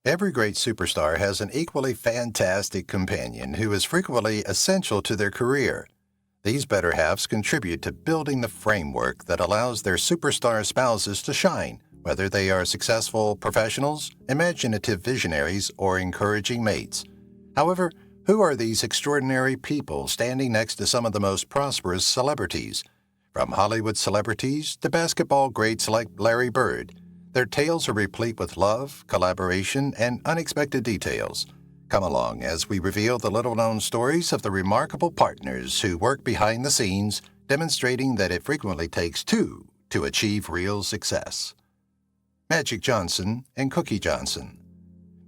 Every great superstar has an equally fantastic companion who is frequently essential to their career. These better halves contribute to building the framework that allows their superstar spouses to shine, whether they are successful professionals, imaginative visionaries, or encouraging mates. However, who are these extraordinary people standing next to some of the most prosperous celebrities? From Hollywood celebrities to basketball greats like Larry Bird, their tales are replete with love, collaboration, and unexpected details. Come along as we reveal the little-known stories of the remarkable partners who work behind the scenes, demonstrating that it frequently takes two to achieve real success. Magic Johnson and Cookie Johnson.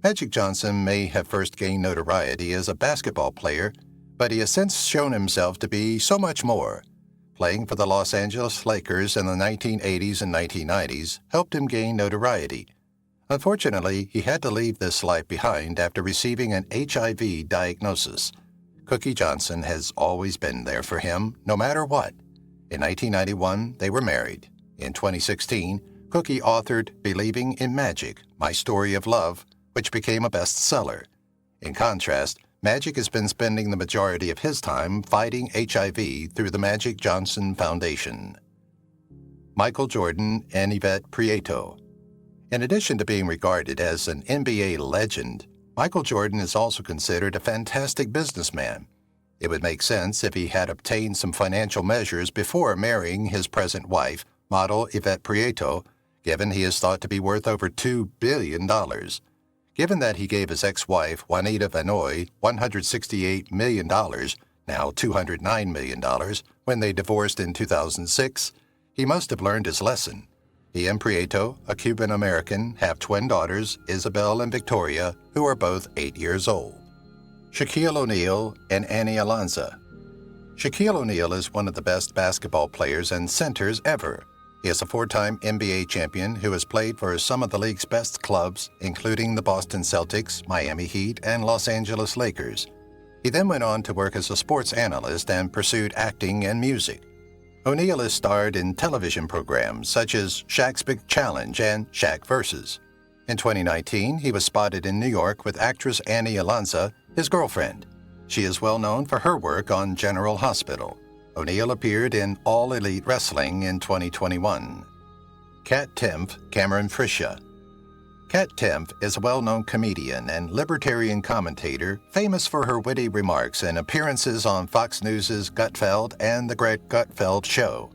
Magic Johnson may have first gained notoriety as a basketball player, but he has since shown himself to be so much more. Playing for the Los Angeles Lakers in the 1980s and 1990s helped him gain notoriety. Unfortunately, he had to leave this life behind after receiving an HIV diagnosis. Cookie Johnson has always been there for him, no matter what. In 1991, they were married. In 2016, Cookie authored Believing in Magic, My Story of Love, which became a bestseller. In contrast, Magic has been spending the majority of his time fighting HIV through the Magic Johnson Foundation. Michael Jordan and Yvette Prieto. In addition to being regarded as an NBA legend, Michael Jordan is also considered a fantastic businessman. It would make sense if he had obtained some financial measures before marrying his present wife, model Yvette Prieto, given he is thought to be worth over $2 billion. Given that he gave his ex-wife, Juanita Vanoy, $168 million, now $209 million, when they divorced in 2006, he must have learned his lesson. He and Prieto, a Cuban-American, have twin daughters, Isabel and Victoria, who are both 8 years old. Shaquille O'Neal and Annie Alonso. Shaquille O'Neal is one of the best basketball players and centers ever. He is a four-time NBA champion who has played for some of the league's best clubs, including the Boston Celtics, Miami Heat, and Los Angeles Lakers. He then went on to work as a sports analyst and pursued acting and music. O'Neal has starred in television programs such as Shaq's Big Challenge and Shaq vs. In 2019, he was spotted in New York with actress Annie Alonso, his girlfriend. She is well known for her work on General Hospital. O'Neal appeared in All Elite Wrestling in 2021. Kat Timpf, Cameron Friscia. Kat Timpf is a well-known comedian and libertarian commentator famous for her witty remarks and appearances on Fox News' Gutfeld and The Greg Gutfeld Show.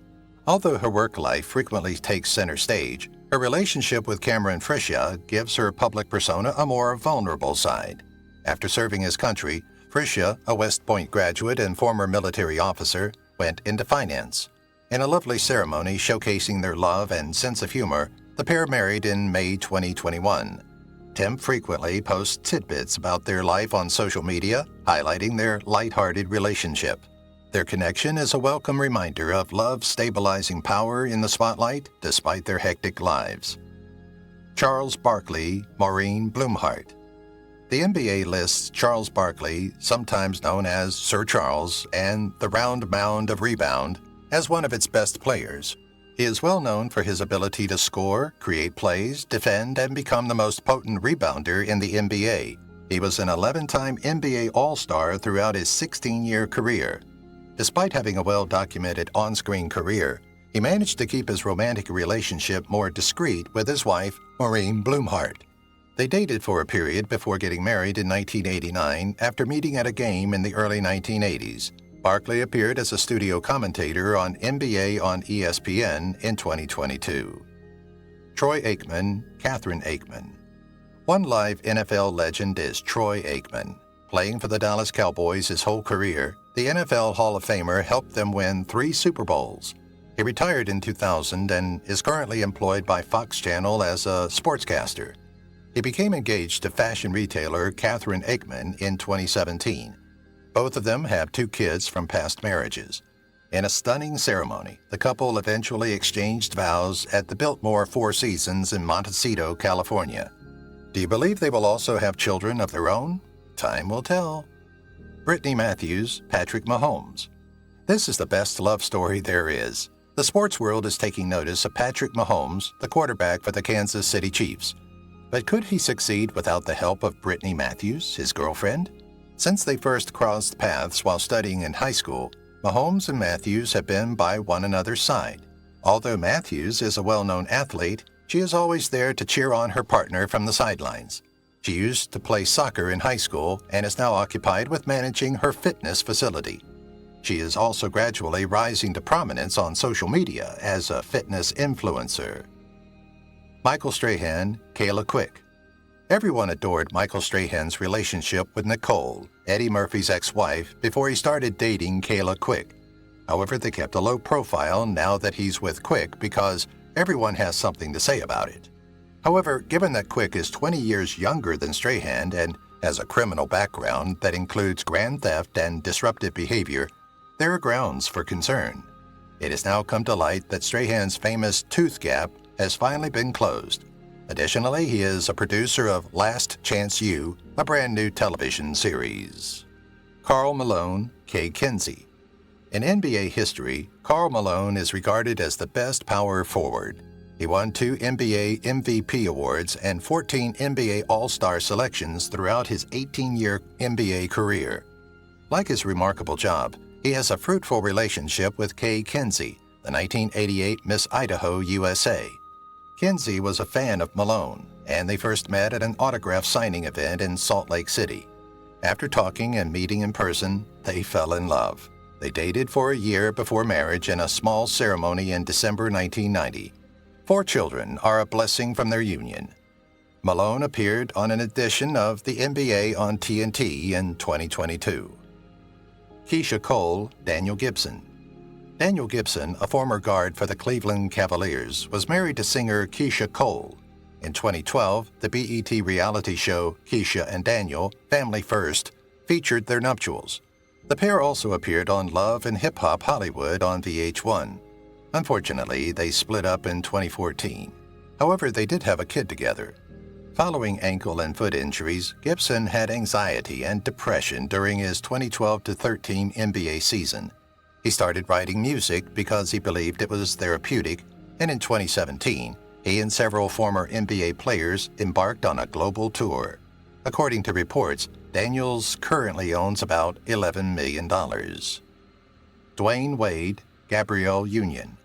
Although her work life frequently takes center stage, her relationship with Cameron Friscia gives her public persona a more vulnerable side. After serving his country, Friscia, a West Point graduate and former military officer, went into finance. In a lovely ceremony showcasing their love and sense of humor, the pair married in May 2021. Tim frequently posts tidbits about their life on social media, highlighting their lighthearted relationship. Their connection is a welcome reminder of love's stabilizing power in the spotlight despite their hectic lives. Charles Barkley, Maureen Blumhardt. The NBA lists Charles Barkley, sometimes known as Sir Charles, and the Round Mound of Rebound, as one of its best players. He is well known for his ability to score, create plays, defend, and become the most potent rebounder in the NBA. He was an 11-time NBA All-Star throughout his 16-year career. Despite having a well-documented on-screen career, he managed to keep his romantic relationship more discreet with his wife, Maureen Blumhardt. They dated for a period before getting married in 1989 after meeting at a game in the early 1980s. Barkley appeared as a studio commentator on NBA on ESPN in 2022. Troy Aikman, Catherine Aikman. One live NFL legend is Troy Aikman. Playing for the Dallas Cowboys his whole career, the NFL Hall of Famer helped them win 3 Super Bowls. He retired in 2000 and is currently employed by Fox Channel as a sportscaster. He became engaged to fashion retailer Catherine Aikman in 2017. Both of them have 2 kids from past marriages. In a stunning ceremony, the couple eventually exchanged vows at the Biltmore Four Seasons in Montecito, California. Do you believe they will also have children of their own? Time will tell. Brittany Matthews, Patrick Mahomes. This is the best love story there is. The sports world is taking notice of Patrick Mahomes, the quarterback for the Kansas City Chiefs. But could he succeed without the help of Brittany Matthews, his girlfriend? Since they first crossed paths while studying in high school, Mahomes and Matthews have been by one another's side. Although Matthews is a well-known athlete, she is always there to cheer on her partner from the sidelines. She used to play soccer in high school and is now occupied with managing her fitness facility. She is also gradually rising to prominence on social media as a fitness influencer. Michael Strahan, Kayla Quick. Everyone adored Michael Strahan's relationship with Nicole, Eddie Murphy's ex-wife, before he started dating Kayla Quick. However, they kept a low profile now that he's with Quick because everyone has something to say about it. However, given that Quick is 20 years younger than Strahan and has a criminal background that includes grand theft and disruptive behavior, there are grounds for concern. It has now come to light that Strahan's famous tooth gap has finally been closed. Additionally, he is a producer of Last Chance U, a brand new television series. Karl Malone, Kay Kinsey. In NBA history, Karl Malone is regarded as the best power forward. He won 2 NBA MVP awards and 14 NBA All-Star selections throughout his 18-year NBA career. Like his remarkable job, he has a fruitful relationship with Kay Kinsey, the 1988 Miss Idaho USA. Kinsey was a fan of Malone, and they first met at an autograph signing event in Salt Lake City. After talking and meeting in person, they fell in love. They dated for a year before marriage in a small ceremony in December 1990. 4 children are a blessing from their union. Malone appeared on an edition of the NBA on TNT in 2022. Keisha Cole, Daniel Gibson. Daniel Gibson, a former guard for the Cleveland Cavaliers, was married to singer Keisha Cole. In 2012, the BET reality show Keisha and Daniel, Family First, featured their nuptials. The pair also appeared on Love and Hip Hop Hollywood on VH1. Unfortunately, they split up in 2014. However, they did have a kid together. Following ankle and foot injuries, Gibson had anxiety and depression during his 2012-13 NBA season. He started writing music because he believed it was therapeutic, and in 2017, he and several former NBA players embarked on a global tour. According to reports, Daniels currently owns about $11 million. Dwayne Wade, Gabrielle Union.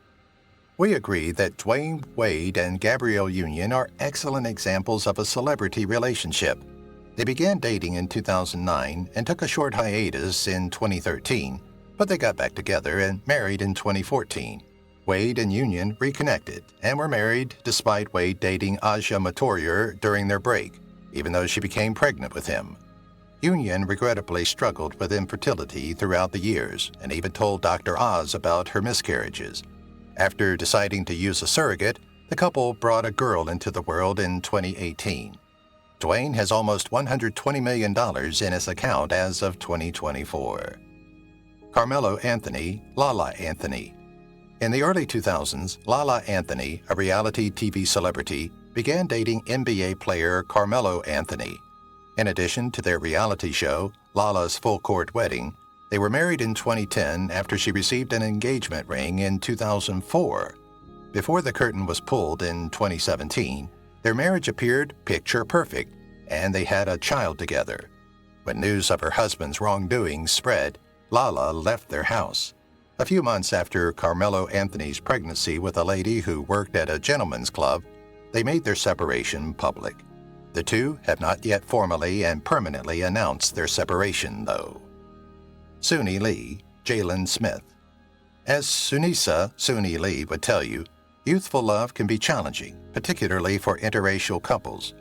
We agree that Dwayne Wade and Gabrielle Union are excellent examples of a celebrity relationship. They began dating in 2009 and took a short hiatus in 2013, but they got back together and married in 2014. Wade and Union reconnected and were married despite Wade dating Aja Matoyer during their break, even though she became pregnant with him. Union regrettably struggled with infertility throughout the years and even told Dr. Oz about her miscarriages. After deciding to use a surrogate, the couple brought a girl into the world in 2018. Dwayne has almost $120 million in his account as of 2024. Carmelo Anthony, Lala Anthony. In the early 2000s, Lala Anthony, a reality TV celebrity, began dating NBA player Carmelo Anthony. In addition to their reality show, Lala's Full Court Wedding, they were married in 2010 after she received an engagement ring in 2004. Before the curtain was pulled in 2017, their marriage appeared picture perfect, and they had a child together. When news of her husband's wrongdoings spread, Lala left their house. A few months after Carmelo Anthony's pregnancy with a lady who worked at a gentleman's club, they made their separation public. The two have not yet formally and permanently announced their separation, though. Suni Lee, Jalen Smith. As Sunisa Suni Lee would tell you, youthful love can be challenging, particularly for interracial couples.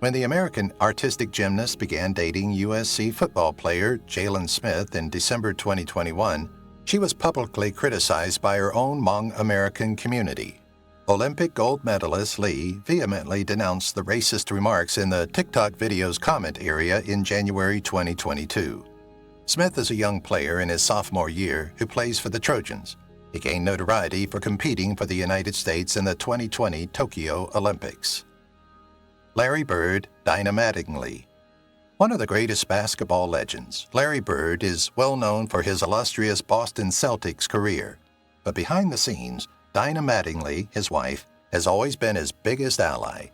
When the American artistic gymnast began dating USC football player Jalen Smith in December 2021, she was publicly criticized by her own Hmong American community. Olympic gold medalist Lee vehemently denounced the racist remarks in the TikTok video's comment area in January 2022. Smith is a young player in his sophomore year who plays for the Trojans. He gained notoriety for competing for the United States in the 2020 Tokyo Olympics. Larry Bird, Dynamatingly. One of the greatest basketball legends, Larry Bird is well known for his illustrious Boston Celtics career. But behind the scenes, Dynamatingly, his wife, has always been his biggest ally.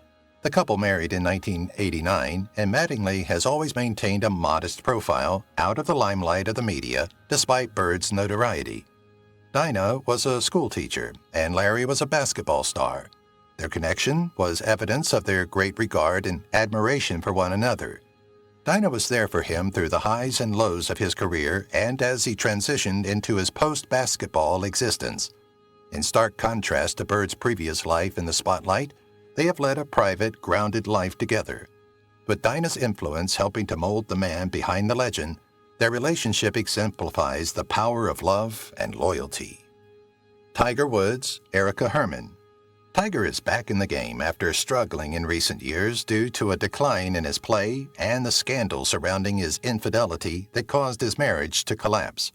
The couple married in 1989, and Mattingly has always maintained a modest profile out of the limelight of the media, despite Bird's notoriety. Dinah was a schoolteacher, and Larry was a basketball star. Their connection was evidence of their great regard and admiration for one another. Dinah was there for him through the highs and lows of his career and as he transitioned into his post-basketball existence. In stark contrast to Bird's previous life in the spotlight, they have led a private, grounded life together. With Dinah's influence helping to mold the man behind the legend, their relationship exemplifies the power of love and loyalty. Tiger Woods, Erica Herman. Tiger is back in the game after struggling in recent years due to a decline in his play and the scandal surrounding his infidelity that caused his marriage to collapse.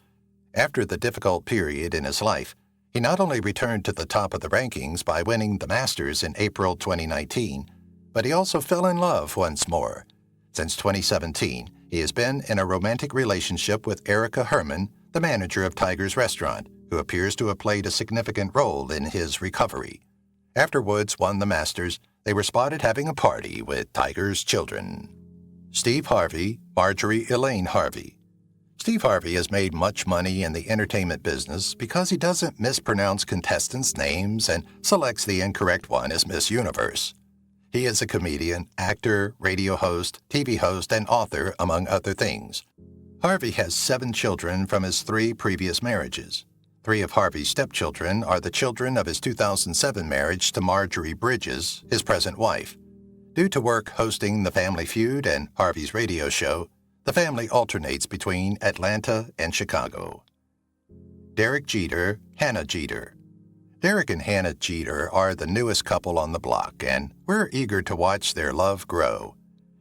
After the difficult period in his life, he not only returned to the top of the rankings by winning the Masters in April 2019, but he also fell in love once more. Since 2017, he has been in a romantic relationship with Erica Herman, the manager of Tiger's restaurant, who appears to have played a significant role in his recovery. After Woods won the Masters, they were spotted having a party with Tiger's children. Steve Harvey, Marjorie Elaine Harvey. Steve Harvey has made much money in the entertainment business because he doesn't mispronounce contestants' names and selects the incorrect one as Miss Universe. He is a comedian, actor, radio host, TV host, and author, among other things. Harvey has 7 children from his 3 previous marriages. 3 of Harvey's stepchildren are the children of his 2007 marriage to Marjorie Bridges, his present wife. Due to work hosting The Family Feud and Harvey's radio show, the family alternates between Atlanta and Chicago. Derek Jeter, Hannah Jeter. Derek and Hannah Jeter are the newest couple on the block, and we're eager to watch their love grow.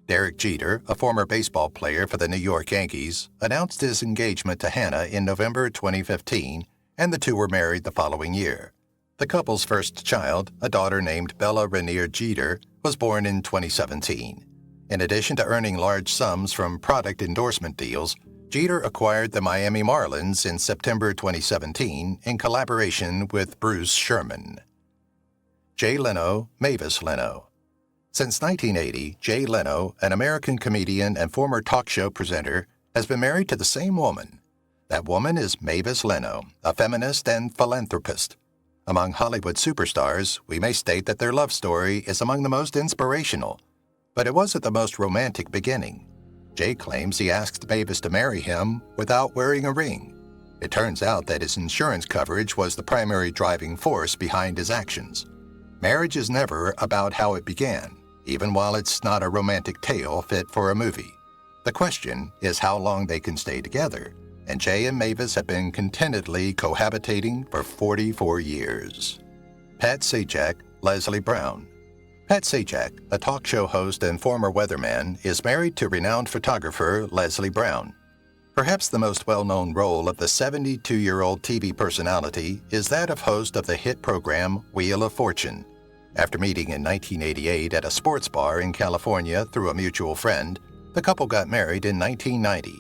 Derek Jeter, a former baseball player for the New York Yankees, announced his engagement to Hannah in November 2015, and the two were married the following year. The couple's first child, a daughter named Bella Rainier Jeter, was born in 2017. In addition to earning large sums from product endorsement deals, Jeter acquired the Miami Marlins in September 2017 in collaboration with Bruce Sherman. Jay Leno, Mavis Leno. Since 1980, Jay Leno, an American comedian and former talk show presenter, has been married to the same woman. That woman is Mavis Leno, a feminist and philanthropist. Among Hollywood superstars, we may state that their love story is among the most inspirational, but it wasn't the most romantic beginning. Jay claims he asked Mavis to marry him without wearing a ring. It turns out that his insurance coverage was the primary driving force behind his actions. Marriage is never about how it began, even while it's not a romantic tale fit for a movie. The question is how long they can stay together, and Jay and Mavis have been contentedly cohabitating for 44 years. Pat Sajak, Leslie Brown. Pat Sajak, a talk show host and former weatherman, is married to renowned photographer Leslie Brown. Perhaps the most well-known role of the 72-year-old TV personality is that of host of the hit program Wheel of Fortune. After meeting in 1988 at a sports bar in California through a mutual friend, the couple got married in 1990.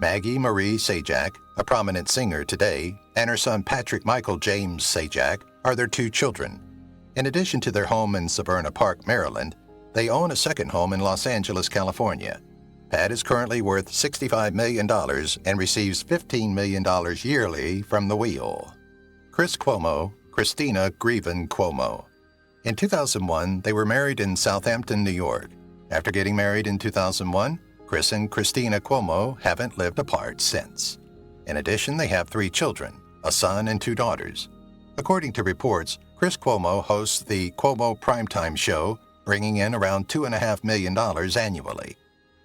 Maggie Marie Sajak, a prominent singer today, and her son Patrick Michael James Sajak are their 2 children. In addition to their home in Severna Park, Maryland, they own a second home in Los Angeles, California. Pat is currently worth $65 million and receives $15 million yearly from the Wheel. Chris Cuomo, Christina Grieven Cuomo. In 2001, they were married in Southampton, New York. After getting married in 2001, Chris and Christina Cuomo haven't lived apart since. In addition, they have 3 children, a son and 2 daughters. According to reports, Chris Cuomo hosts the Cuomo Primetime Show, bringing in around $2.5 million annually.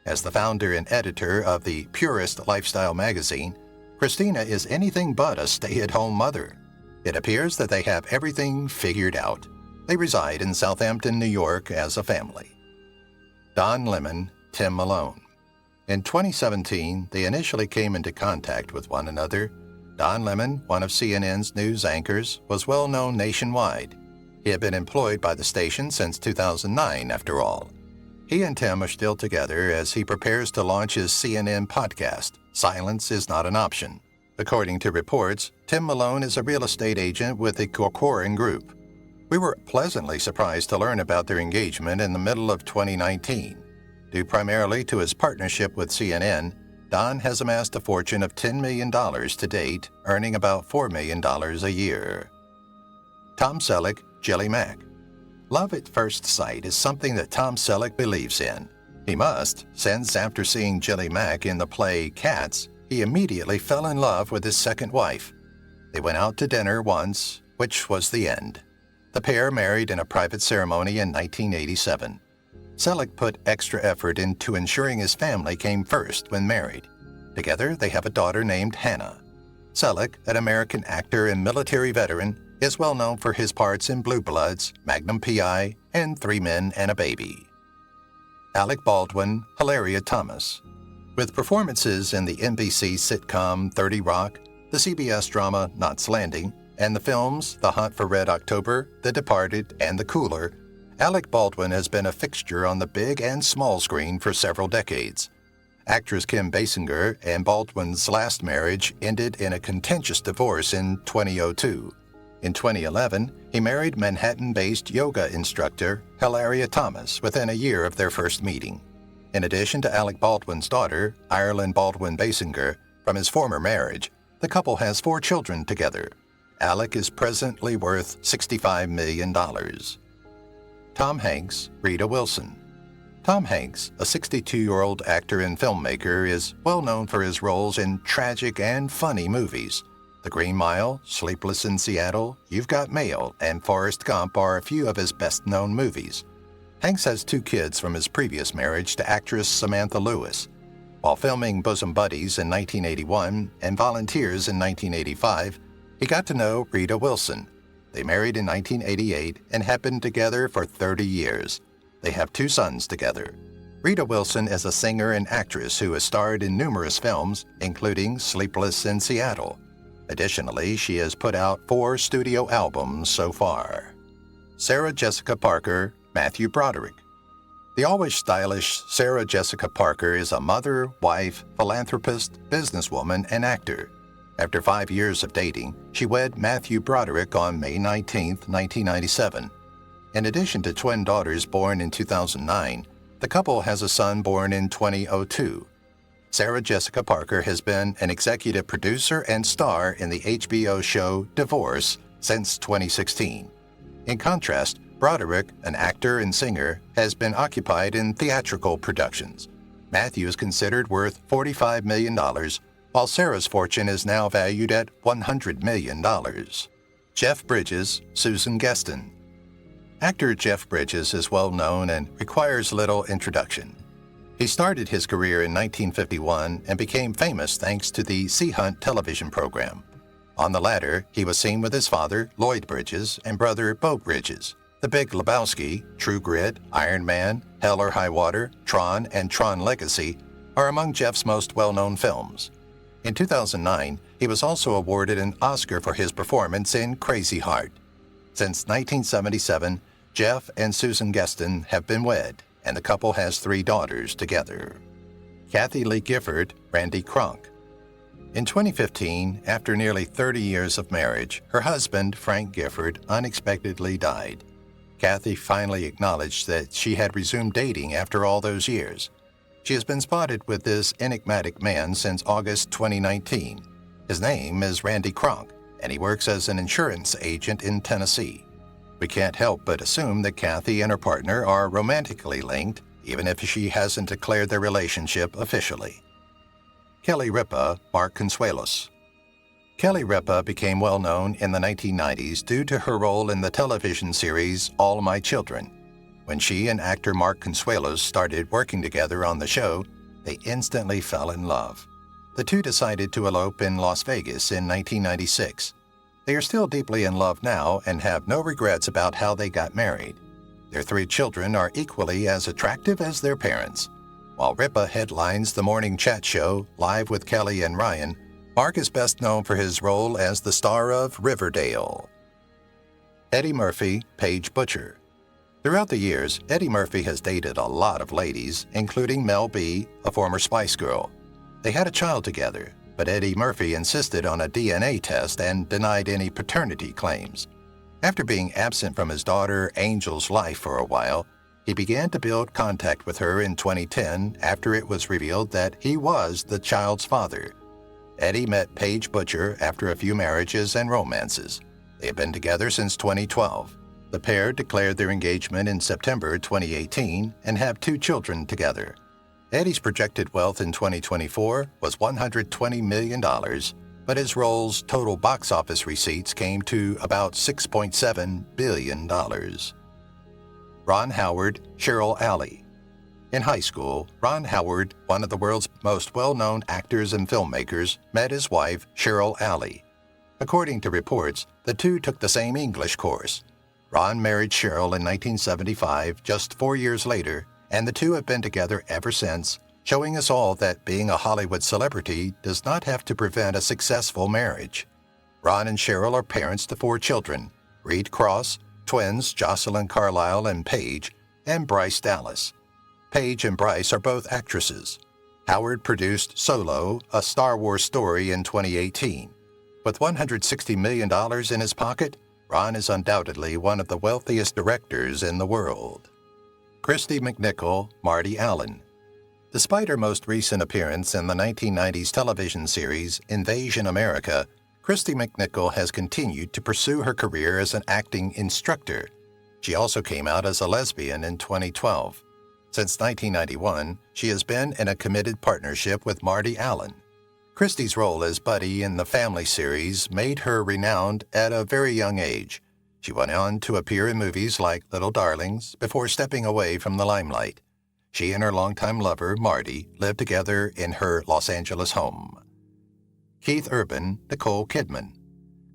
As the founder and editor of the Purist Lifestyle magazine, Christina is anything but a stay-at-home mother. It appears that they have everything figured out. They reside in Southampton, New York as a family. Don Lemon, Tim Malone. In 2017, they initially came into contact with one another. Don Lemon, one of CNN's news anchors, was well known nationwide. He had been employed by the station since 2009, after all. He and Tim are still together as he prepares to launch his CNN podcast, Silence is Not an Option. According to reports, Tim Malone is a real estate agent with the Corcoran Group. We were pleasantly surprised to learn about their engagement in the middle of 2019. Due primarily to his partnership with CNN, Don has amassed a fortune of $10 million to date, earning about $4 million a year. Tom Selleck, Jelly Mac. Love at first sight is something that Tom Selleck believes in. He must, since after seeing Jelly Mac in the play Cats, he immediately fell in love with his second wife. They went out to dinner once, which was the end. The pair married in a private ceremony in 1987. Selleck put extra effort into ensuring his family came first when married. Together, they have a daughter named Hannah. Selleck, an American actor and military veteran, is well known for his parts in Blue Bloods, Magnum P.I., and Three Men and a Baby. Alec Baldwin, Hilaria Thomas. With performances in the NBC sitcom 30 Rock, the CBS drama Knots Landing, and the films The Hunt for Red October, The Departed, and The Cooler, Alec Baldwin has been a fixture on the big and small screen for several decades. Actress Kim Basinger and Baldwin's last marriage ended in a contentious divorce in 2002. In 2011, he married Manhattan-based yoga instructor Hilaria Thomas within a year of their first meeting. In addition to Alec Baldwin's daughter, Ireland Baldwin Basinger, from his former marriage, the couple has 4 children together. Alec is presently worth $65 million. Tom Hanks, Rita Wilson. Tom Hanks, a 62-year-old actor and filmmaker, is well known for his roles in tragic and funny movies. The Green Mile, Sleepless in Seattle, You've Got Mail, and Forrest Gump are a few of his best-known movies. Hanks has 2 kids from his previous marriage to actress Samantha Lewis. While filming Bosom Buddies in 1981 and Volunteers in 1985, he got to know Rita Wilson. They married in 1988 and have been together for 30 years. They have 2 sons together. Rita Wilson is a singer and actress who has starred in numerous films, including Sleepless in Seattle. Additionally, she has put out 4 studio albums so far. Sarah Jessica Parker, Matthew Broderick. The always stylish Sarah Jessica Parker is a mother, wife, philanthropist, businesswoman, and actor. After 5 years of dating, she wed Matthew Broderick on May 19, 1997. In addition to twin daughters born in 2009, the couple has a son born in 2002. Sarah Jessica Parker has been an executive producer and star in the HBO show Divorce since 2016. In contrast, Broderick, an actor and singer, has been occupied in theatrical productions. Matthew is considered worth $45 million, while Sarah's fortune is now valued at $100 million. Jeff Bridges, Susan Geston. Actor Jeff Bridges is well known and requires little introduction. He started his career in 1951 and became famous thanks to the Sea Hunt television program. On the latter, he was seen with his father, Lloyd Bridges, and brother, Bo Bridges. The Big Lebowski, True Grit, Iron Man, Hell or High Water, Tron, and Tron Legacy are among Jeff's most well-known films. In 2009, he was also awarded an Oscar for his performance in Crazy Heart. Since 1977, Jeff and Susan Geston have been wed, and the couple has 3 daughters together. Kathy Lee Gifford, Randy Kronk. In 2015, after nearly 30 years of marriage, her husband, Frank Gifford, unexpectedly died. Kathy finally acknowledged that she had resumed dating after all those years. She has been spotted with this enigmatic man since August 2019. His name is Randy Kronk, and he works as an insurance agent in Tennessee. We can't help but assume that Kathy and her partner are romantically linked, even if she hasn't declared their relationship officially. Kelly Ripa, Mark Consuelos. Kelly Ripa became well known in the 1990s due to her role in the television series All My Children. When she and actor Mark Consuelos started working together on the show, they instantly fell in love. The two decided to elope in Las Vegas in 1996. They are still deeply in love now and have no regrets about how they got married. Their 3 children are equally as attractive as their parents. While Ripa headlines the morning chat show Live with Kelly and Ryan, Mark is best known for his role as the star of Riverdale. Eddie Murphy, Paige Butcher. Throughout the years, Eddie Murphy has dated a lot of ladies, including Mel B, a former Spice Girl. They had a child together, but Eddie Murphy insisted on a DNA test and denied any paternity claims. After being absent from his daughter Angel's life for a while, he began to build contact with her in 2010 after it was revealed that he was the child's father. Eddie met Paige Butcher after a few marriages and romances. They have been together since 2012. The pair declared their engagement in September 2018 and have 2 children together. Eddie's projected wealth in 2024 was $120 million, but his role's total box office receipts came to about $6.7 billion. Ron Howard, Cheryl Alley. In high school, Ron Howard, one of the world's most well-known actors and filmmakers, met his wife, Cheryl Alley. According to reports, the two took the same English course. Ron married Cheryl in 1975, just 4 years later, and the two have been together ever since, showing us all that being a Hollywood celebrity does not have to prevent a successful marriage. Ron and Cheryl are parents to 4 children: Reed Cross, twins Jocelyn Carlisle and Paige, and Bryce Dallas. Paige and Bryce are both actresses. Howard produced Solo, a Star Wars story in 2018. With $160 million in his pocket, Ron is undoubtedly one of the wealthiest directors in the world. Christy McNichol, Marty Allen. Despite her most recent appearance in the 1990s television series Invasion America, Christy McNichol has continued to pursue her career as an acting instructor. She also came out as a lesbian in 2012. Since 1991, she has been in a committed partnership with Marty Allen. Christy's role as Buddy in the Family series made her renowned at a very young age. She went on to appear in movies like Little Darlings before stepping away from the limelight. She and her longtime lover, Marty, live together in her Los Angeles home. Keith Urban, Nicole Kidman.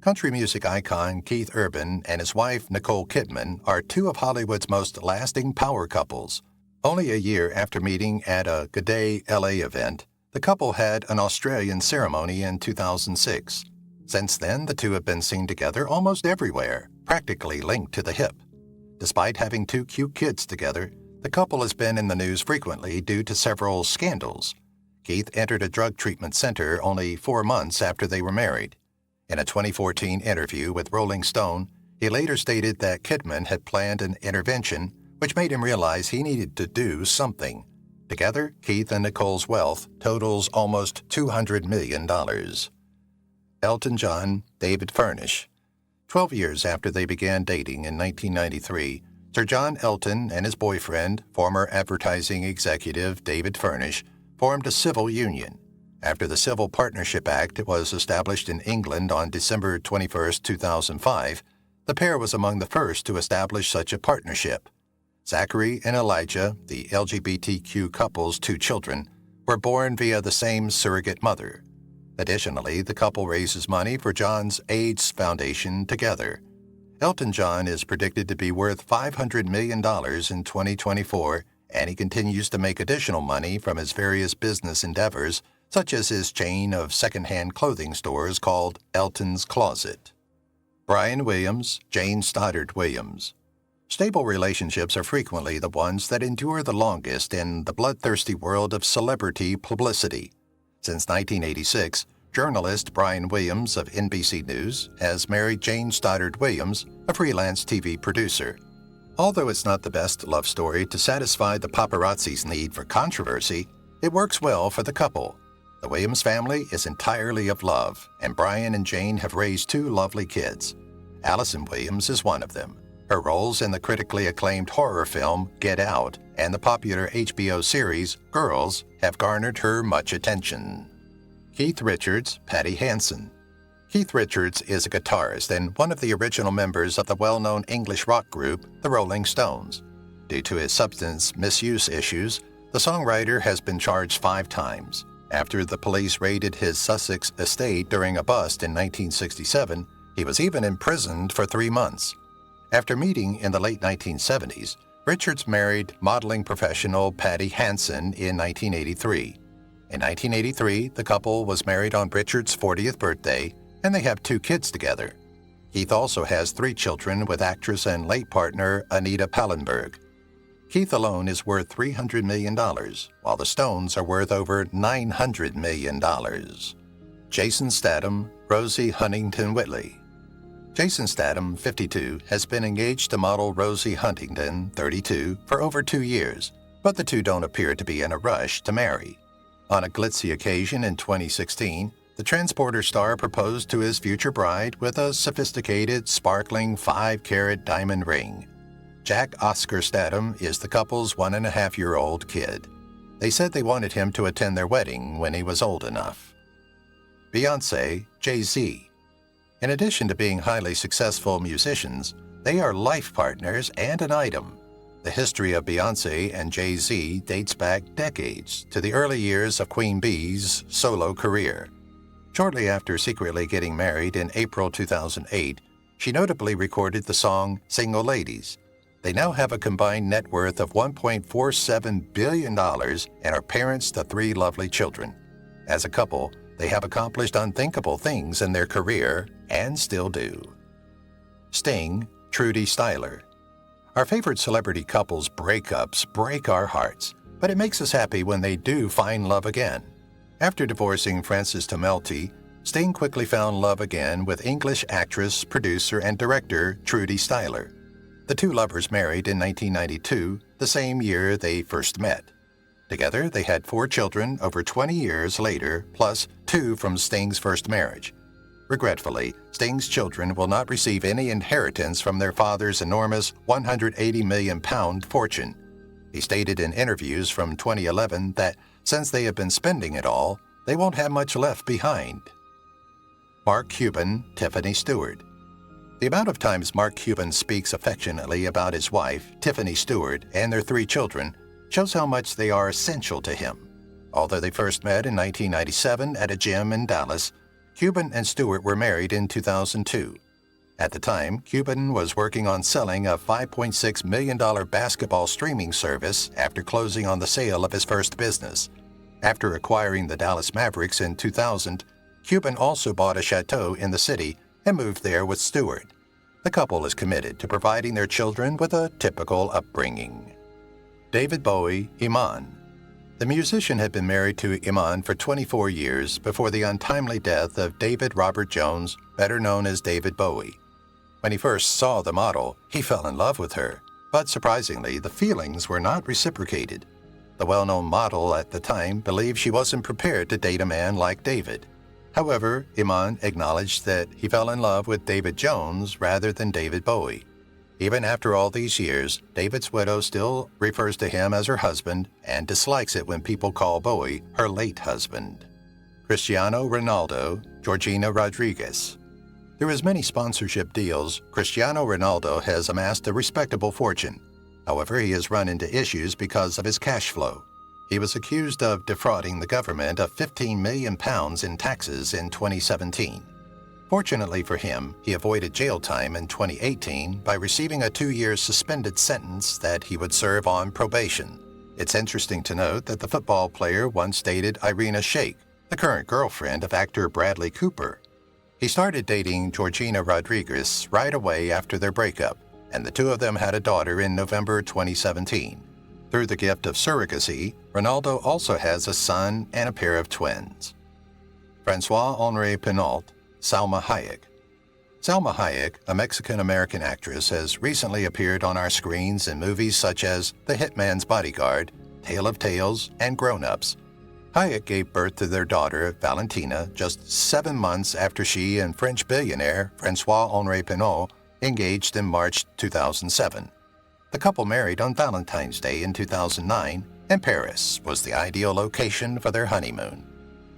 Country music icon Keith Urban and his wife Nicole Kidman are 2 of Hollywood's most lasting power couples. Only a year after meeting at a Good Day LA event, the couple had an Australian ceremony in 2006. Since then, the two have been seen together almost everywhere, practically linked to the hip. Despite having 2 cute kids together, the couple has been in the news frequently due to several scandals. Keith entered a drug treatment center only 4 months after they were married. In a 2014 interview with Rolling Stone, he later stated that Kidman had planned an intervention, which made him realize he needed to do something. Together, Keith and Nicole's wealth totals almost $200 million. Elton John, David Furnish. 12 years after they began dating in 1993, Sir John Elton and his boyfriend, former advertising executive David Furnish, formed a civil union. After the Civil Partnership Act was established in England on December 21, 2005, the pair was among the first to establish such a partnership. Zachary and Elijah, the LGBTQ couple's 2 children, were born via the same surrogate mother. Additionally, the couple raises money for John's AIDS Foundation together. Elton John is predicted to be worth $500 million in 2024, and he continues to make additional money from his various business endeavors, such as his chain of secondhand clothing stores called Elton's Closet. Brian Williams, Jane Stoddard Williams. Stable relationships are frequently the ones that endure the longest in the bloodthirsty world of celebrity publicity. Since 1986, journalist Brian Williams of NBC News has married Jane Stoddard Williams, a freelance TV producer. Although it's not the best love story to satisfy the paparazzi's need for controversy, it works well for the couple. The Williams family is entirely of love, and Brian and Jane have raised 2 lovely kids. Allison Williams is one of them. Her roles in the critically acclaimed horror film Get Out and the popular HBO series Girls have garnered her much attention. Keith Richards, Patty Hansen. Keith Richards is a guitarist and one of the original members of the well-known English rock group, the Rolling Stones. Due to his substance misuse issues, the songwriter has been charged 5 times. After the police raided his Sussex estate during a bust in 1967, he was even imprisoned for 3 months. After meeting in the late 1970s, Richards married modeling professional Patty Hansen in 1983. In 1983, the couple was married on Richards' 40th birthday, and they have 2 kids together. Keith also has 3 children with actress and late partner Anita Pallenberg. Keith alone is worth $300 million, while the Stones are worth over $900 million. Jason Statham, Rosie Huntington-Whiteley. Jason Statham, 52, has been engaged to model Rosie Huntington, 32, for over 2 years, but the two don't appear to be in a rush to marry. On a glitzy occasion in 2016, the transporter star proposed to his future bride with a sophisticated, sparkling 5-carat diamond ring. Jack Oscar Statham is the couple's 1.5-year-old kid. They said they wanted him to attend their wedding when he was old enough. Beyoncé, Jay-Z. In addition to being highly successful musicians, they are life partners and an item. The history of Beyoncé and Jay-Z dates back decades to the early years of Queen Bee's solo career. Shortly after secretly getting married in April 2008, she notably recorded the song Single Ladies. They now have a combined net worth of $1.47 billion and are parents to 3 lovely children. As a couple, they have accomplished unthinkable things in their career and still do. Sting, Trudy Styler. Our favorite celebrity couples' breakups break our hearts, but it makes us happy when they do find love again. After divorcing Francis Tomelty, Sting quickly found love again with English actress, producer, and director Trudy Styler. The two lovers married in 1992, the same year they first met. Together, they had 4 children over 20 years later, plus 2 from Sting's first marriage. Regretfully, Sting's children will not receive any inheritance from their father's enormous £180 million fortune. He stated in interviews from 2011 that since they have been spending it all, they won't have much left behind. Mark Cuban, Tiffany Stewart. The amount of times Mark Cuban speaks affectionately about his wife, Tiffany Stewart, and their 3 children shows how much they are essential to him. Although they first met in 1997 at a gym in Dallas, Cuban and Stewart were married in 2002. At the time, Cuban was working on selling a $5.6 million basketball streaming service after closing on the sale of his first business. After acquiring the Dallas Mavericks in 2000, Cuban also bought a chateau in the city and moved there with Stewart. The couple is committed to providing their children with a typical upbringing. David Bowie, Iman. The musician had been married to Iman for 24 years before the untimely death of David Robert Jones, better known as David Bowie. When he first saw the model, he fell in love with her, but surprisingly, the feelings were not reciprocated. The well-known model at the time believed she wasn't prepared to date a man like David. However, Iman acknowledged that he fell in love with David Jones rather than David Bowie. Even after all these years, David's widow still refers to him as her husband and dislikes it when people call Bowie her late husband. Cristiano Ronaldo, Georgina Rodriguez. Through his many sponsorship deals, Cristiano Ronaldo has amassed a respectable fortune. However, he has run into issues because of his cash flow. He was accused of defrauding the government of £15 million in taxes in 2017. Fortunately for him, he avoided jail time in 2018 by receiving a 2-year suspended sentence that he would serve on probation. It's interesting to note that the football player once dated Irina Shayk, the current girlfriend of actor Bradley Cooper. He started dating Georgina Rodriguez right away after their breakup, and the two of them had a daughter in November 2017. Through the gift of surrogacy, Ronaldo also has a son and a pair of twins. François-Henri Pinault, Salma Hayek. Salma Hayek, a Mexican-American actress, has recently appeared on our screens in movies such as The Hitman's Bodyguard, Tale of Tales, and Grown Ups. Hayek gave birth to their daughter, Valentina, just 7 months after she and French billionaire François-Henri Pinault engaged in March 2007. The couple married on Valentine's Day in 2009, and Paris was the ideal location for their honeymoon.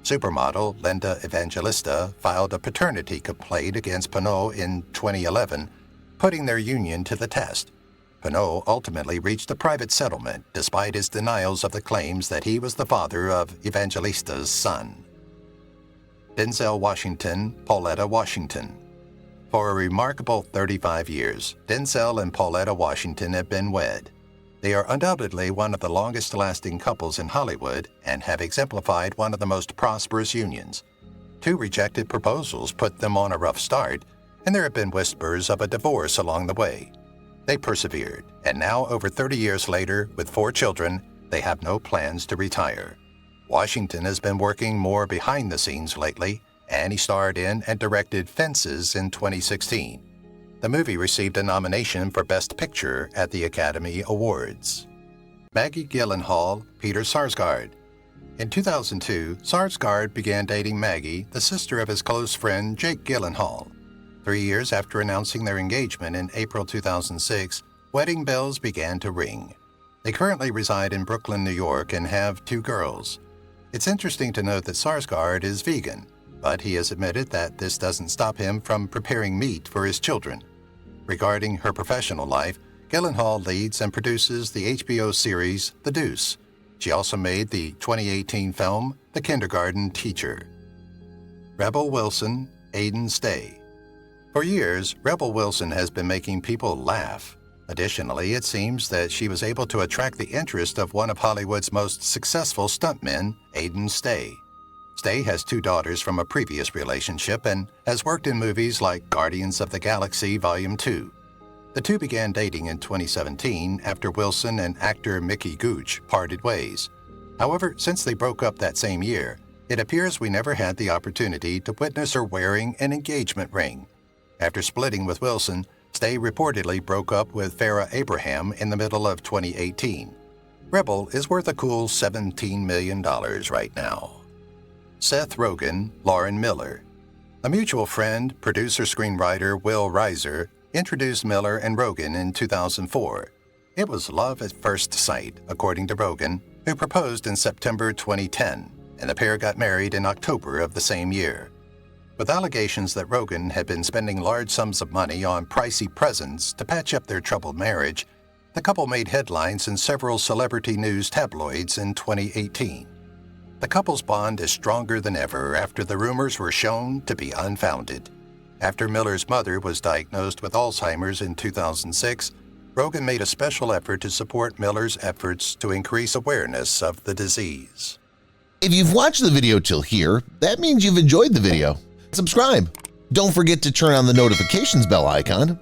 Supermodel Linda Evangelista filed a paternity complaint against Pinault in 2011, putting their union to the test. Pinault ultimately reached a private settlement despite his denials of the claims that he was the father of Evangelista's son. Denzel Washington, Pauletta Washington. For a remarkable 35 years, Denzel and Pauletta Washington have been wed. They are undoubtedly one of the longest-lasting couples in Hollywood and have exemplified one of the most prosperous unions. 2 rejected proposals put them on a rough start, and there have been whispers of a divorce along the way. They persevered, and now, over 30 years later, with 4 children, they have no plans to retire. Washington has been working more behind the scenes lately, and he starred in and directed Fences in 2016. The movie received a nomination for Best Picture at the Academy Awards. Maggie Gyllenhaal, Peter Sarsgaard. In 2002, Sarsgaard began dating Maggie, the sister of his close friend Jake Gyllenhaal. 3 years after announcing their engagement in April 2006, wedding bells began to ring. They currently reside in Brooklyn, New York, and have 2 girls. It's interesting to note that Sarsgaard is vegan, but he has admitted that this doesn't stop him from preparing meat for his children. Regarding her professional life, Gyllenhaal leads and produces the HBO series The Deuce. She also made the 2018 film The Kindergarten Teacher. Rebel Wilson, Aiden Stay. For years, Rebel Wilson has been making people laugh. Additionally, it seems that she was able to attract the interest of one of Hollywood's most successful stuntmen, Aiden Stay. Stay has 2 daughters from a previous relationship and has worked in movies like Guardians of the Galaxy Volume 2. The two began dating in 2017 after Wilson and actor Mickey Gooch parted ways. However, since they broke up that same year, it appears we never had the opportunity to witness her wearing an engagement ring. After splitting with Wilson, Stay reportedly broke up with Farrah Abraham in the middle of 2018. Rebel is worth a cool $17 million right now. Seth Rogen, Lauren Miller. A mutual friend, producer-screenwriter Will Reiser, introduced Miller and Rogen in 2004. It was love at first sight, according to Rogen, who proposed in September 2010, and the pair got married in October of the same year. With allegations that Rogen had been spending large sums of money on pricey presents to patch up their troubled marriage, the couple made headlines in several celebrity news tabloids in 2018. The couple's bond is stronger than ever after the rumors were shown to be unfounded. After Miller's mother was diagnosed with Alzheimer's in 2006, Rogen made a special effort to support Miller's efforts to increase awareness of the disease. If you've watched the video till here, that means you've enjoyed the video. Subscribe. Don't forget to turn on the notifications bell icon